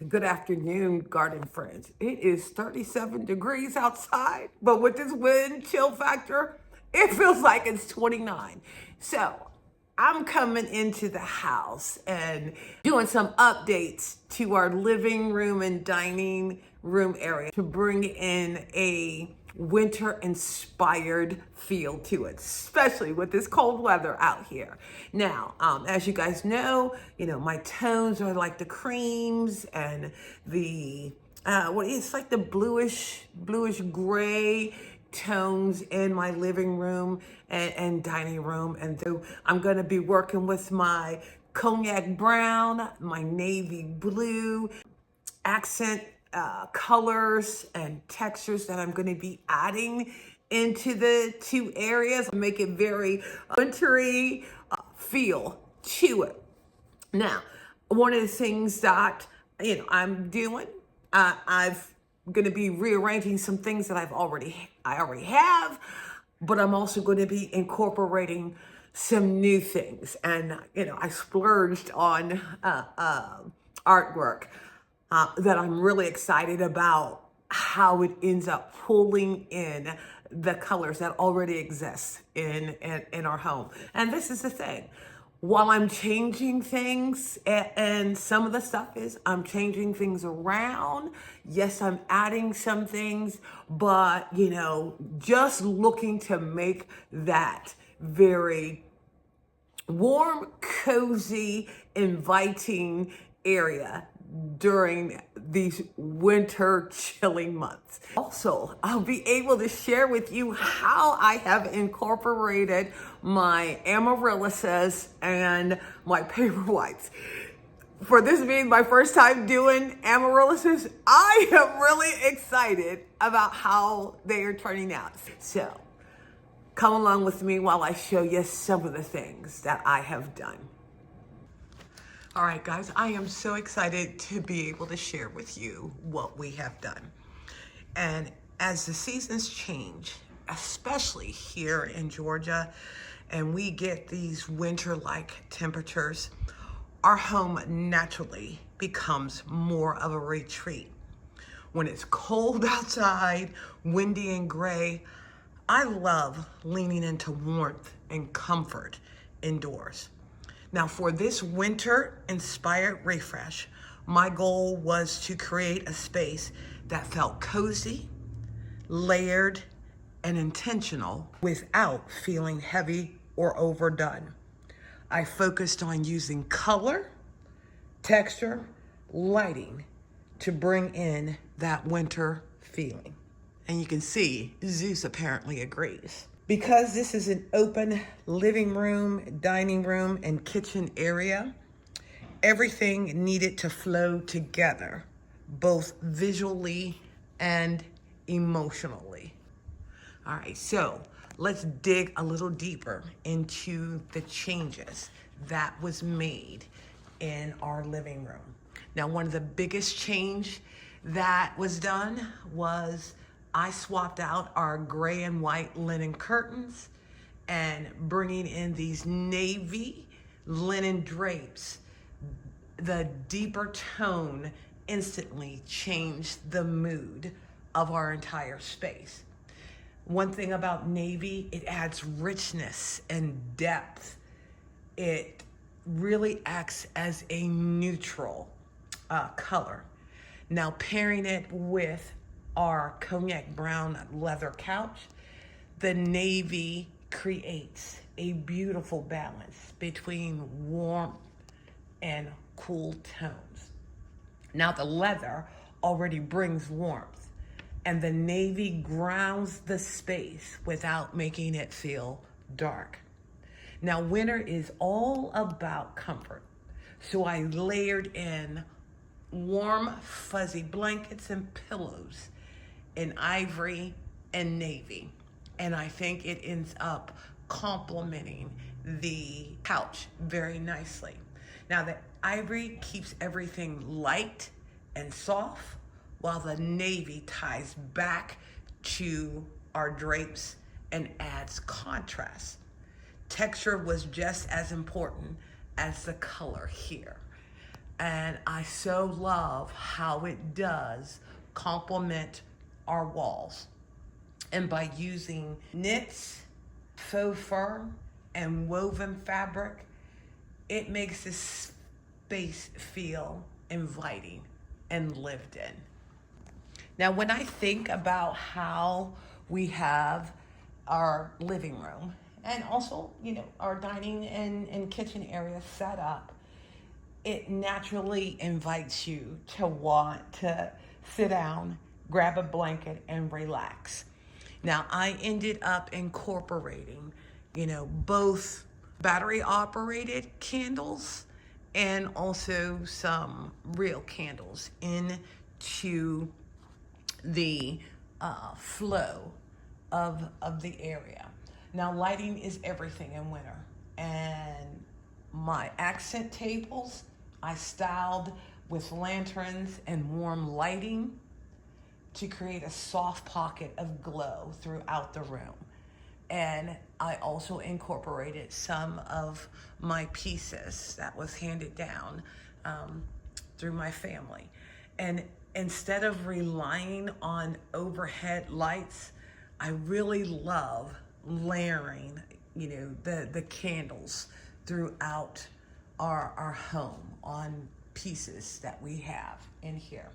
Good afternoon, garden friends. It is 37 degrees outside, but with this wind chill factor, it feels like it's 29. So I'm coming into the house and doing some updates to our living room and dining room area to bring in a winter inspired feel to it, especially with this cold weather out here. Now, as you guys know, my tones are like the creams and the it's like the bluish gray tones in my living room and dining room. And so I'm going to be working with my cognac brown, my navy blue, accent colors and textures that I'm going to be adding into the two areas. Make it very wintry feel to it. Now, one of the things that I'm doing, I've going to be rearranging some things that I already have, but I'm also going to be incorporating some new things. And I splurged on artwork that I'm really excited about how it ends up pulling in the colors that already exist in our home. And this is the thing. While I'm changing things, and some of the stuff is I'm changing things around. Yes, I'm adding some things, but just looking to make that very warm, cozy, inviting area during these winter chilling months. Also, I'll be able to share with you how I have incorporated my Amaryllis and my Paperwhites. For this being my first time doing Amaryllis, I am really excited about how they are turning out. So, come along with me while I show you some of the things that I have done. All right, guys, I am so excited to be able to share with you what we have done. And as the seasons change, especially here in Georgia, and we get these winter-like temperatures, our home naturally becomes more of a retreat. When it's cold outside, windy and gray, I love leaning into warmth and comfort indoors. Now, for this winter-inspired refresh, my goal was to create a space that felt cozy, layered, and intentional without feeling heavy or overdone. I focused on using color, texture, lighting to bring in that winter feeling. And you can see Zeus apparently agrees. Because this is an open living room, dining room, and kitchen area, everything needed to flow together, both visually and emotionally. All right, so let's dig a little deeper into the changes that was made in our living room. Now, one of the biggest change that was done was I swapped out our gray and white linen curtains and bringing in these navy linen drapes. The deeper tone instantly changed the mood of our entire space. One thing about navy, it adds richness and depth. It really acts as a neutral color. Now, pairing it with our cognac brown leather couch, the navy creates a beautiful balance between warmth and cool tones. Now, the leather already brings warmth, and the navy grounds the space without making it feel dark. Now, winter is all about comfort, so I layered in warm, fuzzy blankets and pillows in ivory and navy. And I think it ends up complementing the couch very nicely. Now, the ivory keeps everything light and soft, while the navy ties back to our drapes and adds contrast. Texture was just as important as the color here. And I so love how it does complement our walls. And by using knits, faux fur, and woven fabric, it makes this space feel inviting and lived in. Now, when I think about how we have our living room and also, our dining and kitchen area set up, it naturally invites you to want to sit down, grab a blanket, and relax. Now, I ended up incorporating, both battery operated candles and also some real candles into the flow of the area. Now, lighting is everything in winter, and my accent tables I styled with lanterns and warm lighting to create a soft pocket of glow throughout the room. And I also incorporated some of my pieces that was handed down through my family. And instead of relying on overhead lights, I really love layering, the candles throughout our home on pieces that we have in here.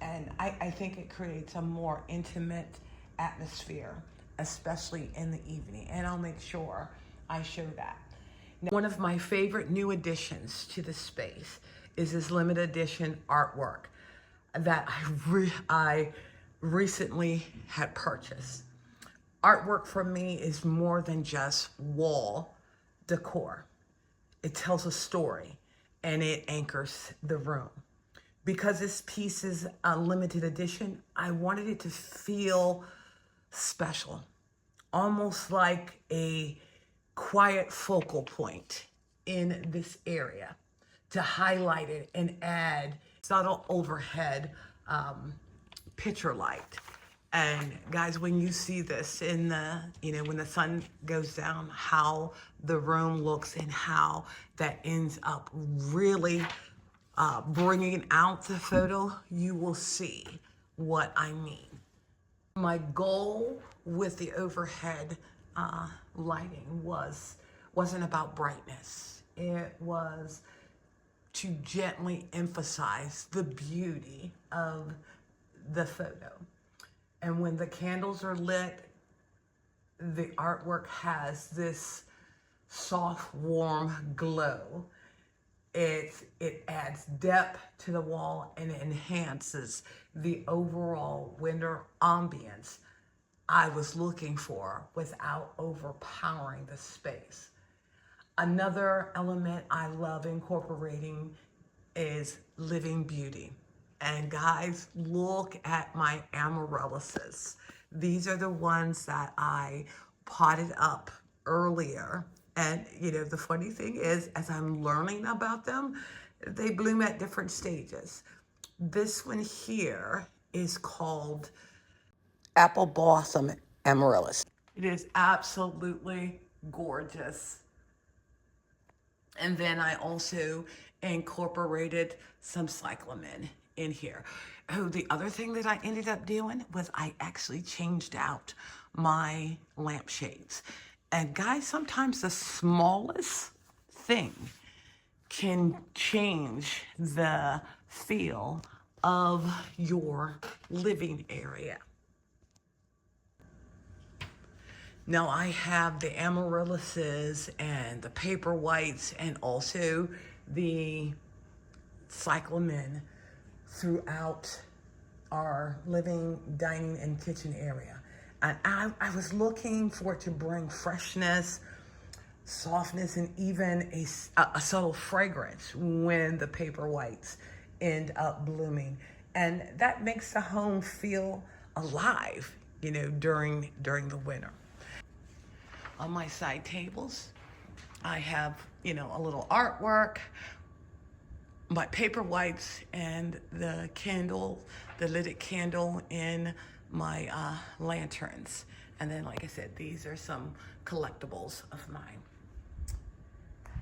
And I think it creates a more intimate atmosphere, especially in the evening. And I'll make sure I show that. Now, one of my favorite new additions to the space is this limited edition artwork that I recently had purchased. Artwork for me is more than just wall decor. It tells a story and it anchors the room. Because this piece is a limited edition, I wanted it to feel special, almost like a quiet focal point in this area to highlight it and add subtle overhead picture light. And guys, when you see this in the, when the sun goes down, how the room looks and how that ends up really bringing out the photo, you will see what I mean. My goal with the overhead lighting wasn't about brightness. It was to gently emphasize the beauty of the photo. And when the candles are lit, the artwork has this soft, warm glow. It adds depth to the wall and it enhances the overall winter ambience I was looking for without overpowering the space. Another element I love incorporating is living beauty. And guys, look at my amaryllises. These are the ones that I potted up earlier. And the funny thing is, as I'm learning about them, they bloom at different stages. This one here is called Apple Blossom Amaryllis. It is absolutely gorgeous. And then I also incorporated some cyclamen in here. Oh, the other thing that I ended up doing was I actually changed out my lampshades. And guys, sometimes the smallest thing can change the feel of your living area. Now I have the Amaryllises and the Paperwhites and also the Cyclamen throughout our living, dining, and kitchen area. And I was looking for it to bring freshness, softness, and even a subtle fragrance when the Paperwhites end up blooming. And that makes the home feel alive, during the winter. On my side tables, I have, a little artwork, my Paperwhites, and the lighted candle in my lanterns. And then, like I said, these are some collectibles of mine.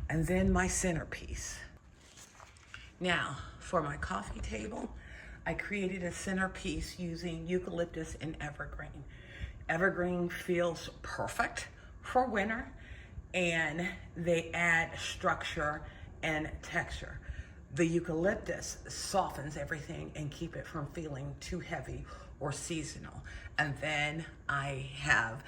And then my centerpiece. Now, for my coffee table, I created a centerpiece using eucalyptus and evergreen. Evergreen feels perfect for winter, and they add structure and texture. The eucalyptus softens everything and keep it from feeling too heavy or seasonal. And then I have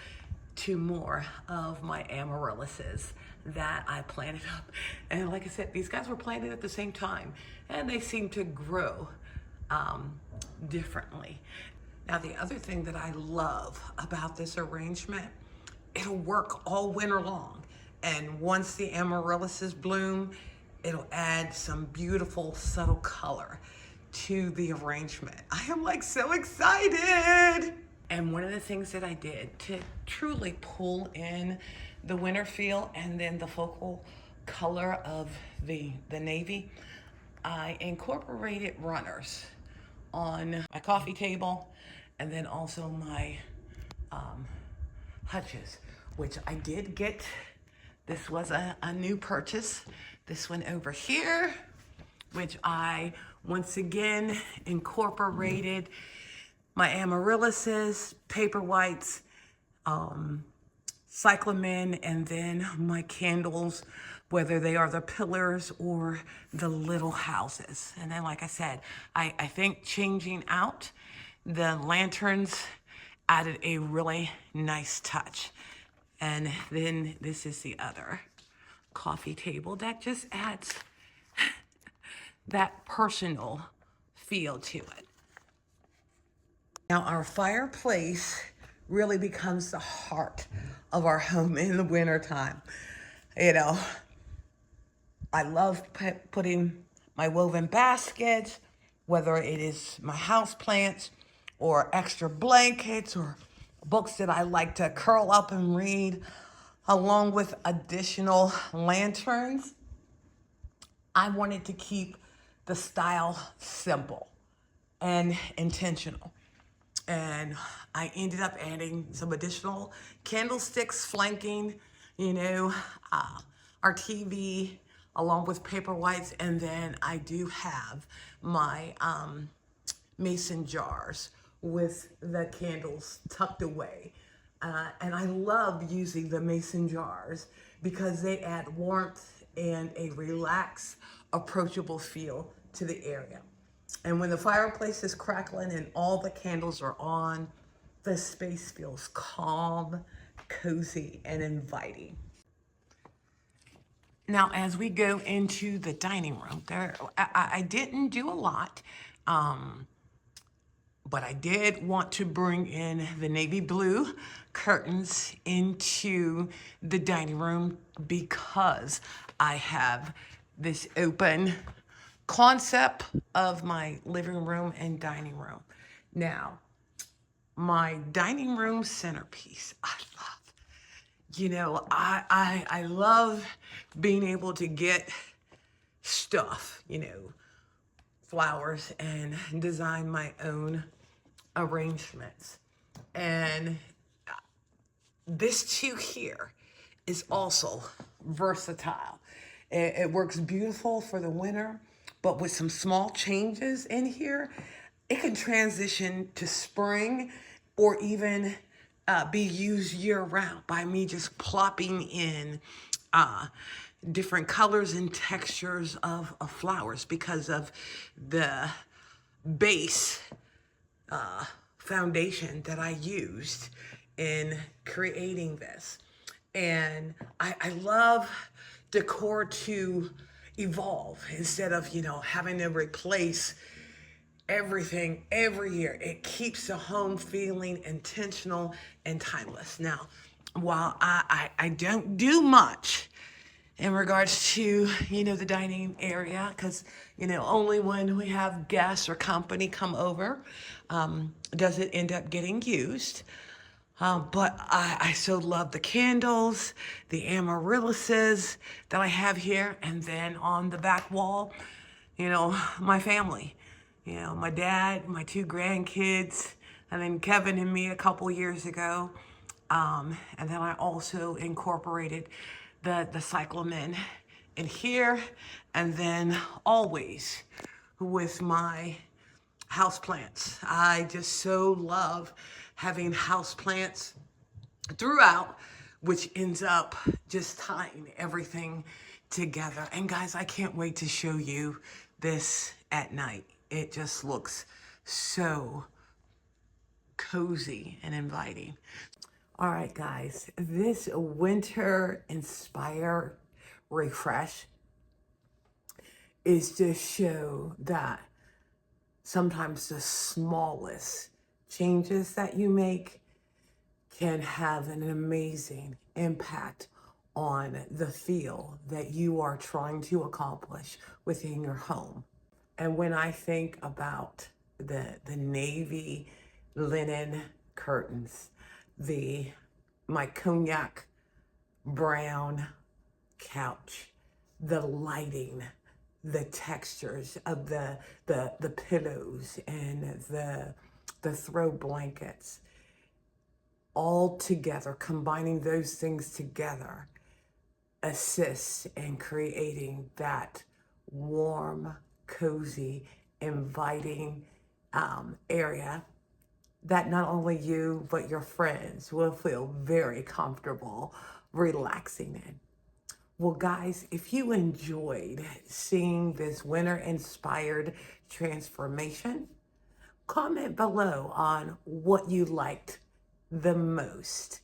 two more of my amaryllises that I planted up. And like I said, these guys were planted at the same time, and they seem to grow differently. Now, the other thing that I love about this arrangement, it'll work all winter long. And once the amaryllises bloom, it'll add some beautiful subtle color to the arrangement. I am like so excited. And one of the things that I did to truly pull in the winter feel and then the focal color of the navy, I incorporated runners on my coffee table and then also my hutches, which I did get. This was a new purchase. This one over here, which I once again incorporated my amaryllises, Paperwhites, Cyclamen, and then my candles, whether they are the pillars or the little houses. And then, like I said, I think changing out the lanterns added a really nice touch. And then this is the other coffee table that just adds that personal feel to it. Now, our fireplace really becomes the heart of our home in the wintertime. You know, I love putting my woven baskets, whether it is my house plants or extra blankets or books that I like to curl up and read, along with additional lanterns. I wanted to keep the style simple and intentional. And I ended up adding some additional candlesticks flanking, our TV, along with Paperwhites. And then I do have my mason jars with the candles tucked away. And I love using the mason jars because they add warmth and a relaxed, approachable feel to the area. And when the fireplace is crackling and all the candles are on, the space feels calm, cozy, and inviting. Now, as we go into the dining room, I didn't do a lot, but I did want to bring in the navy blue curtains into the dining room because I have this open concept of my living room and dining room. Now, my dining room centerpiece, I love being able to get stuff, flowers, and design my own arrangements. And this too here is also versatile. It works beautiful for the winter, but with some small changes in here, it can transition to spring or even be used year round by me just plopping in different colors and textures of flowers because of the base foundation that I used in creating this. And I love decor to evolve instead of, having to replace everything every year. It keeps the home feeling intentional and timeless. Now, while I don't do much in regards to, the dining area, because, only when we have guests or company come over does it end up getting used. But I so love the candles, the amaryllises that I have here. And then on the back wall, my family, my dad, my two grandkids, and then Kevin and me a couple years ago. And then I also incorporated the cyclamen in here, and then always with my houseplants. I just so love having houseplants throughout, which ends up just tying everything together. And guys, I can't wait to show you this at night. It just looks so cozy and inviting. All right, guys, this winter inspired refresh is to show that sometimes the smallest changes that you make can have an amazing impact on the feel that you are trying to accomplish within your home. And when I think about the navy linen curtains, my cognac brown couch, the lighting, the textures of the pillows and the throw blankets, all together, combining those things together assists in creating that warm, cozy, inviting area that not only you but your friends will feel very comfortable relaxing in. Well, guys, if you enjoyed seeing this winter inspired transformation, comment below on what you liked the most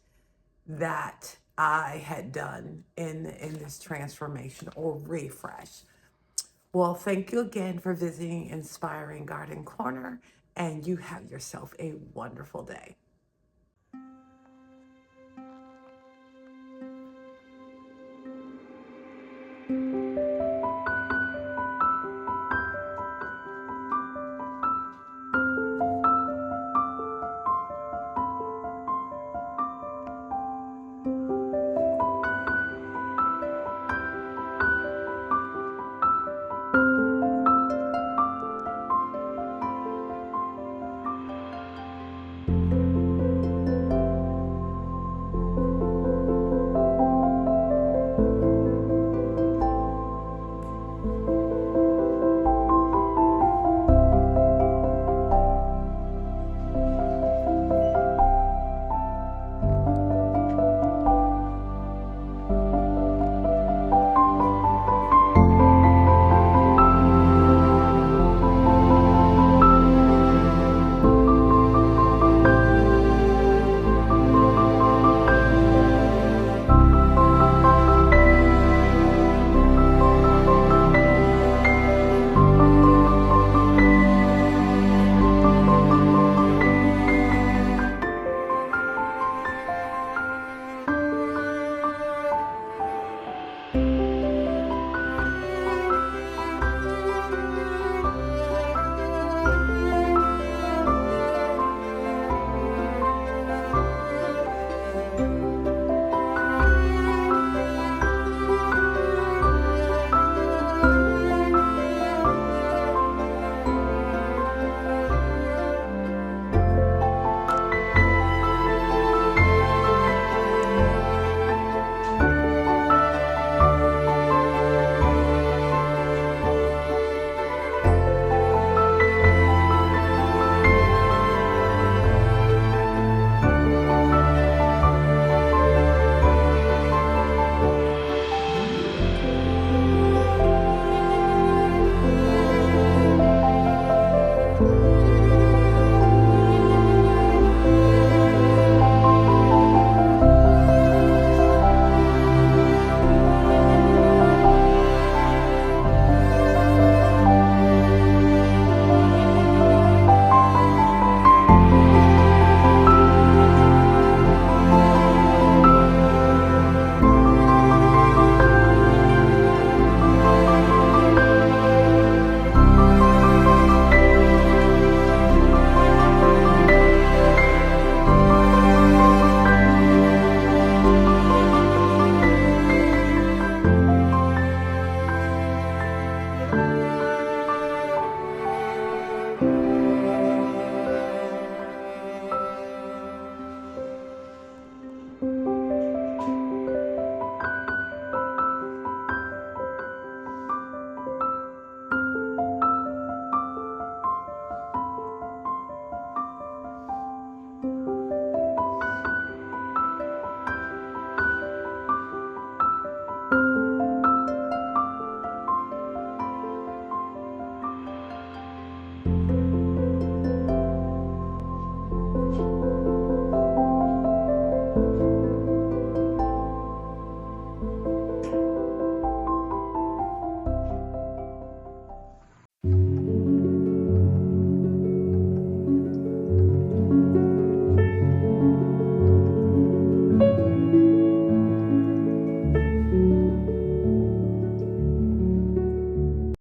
that I had done in this transformation or refresh. Well, thank you again for visiting Inspiring Garden Corner, and you have yourself a wonderful day.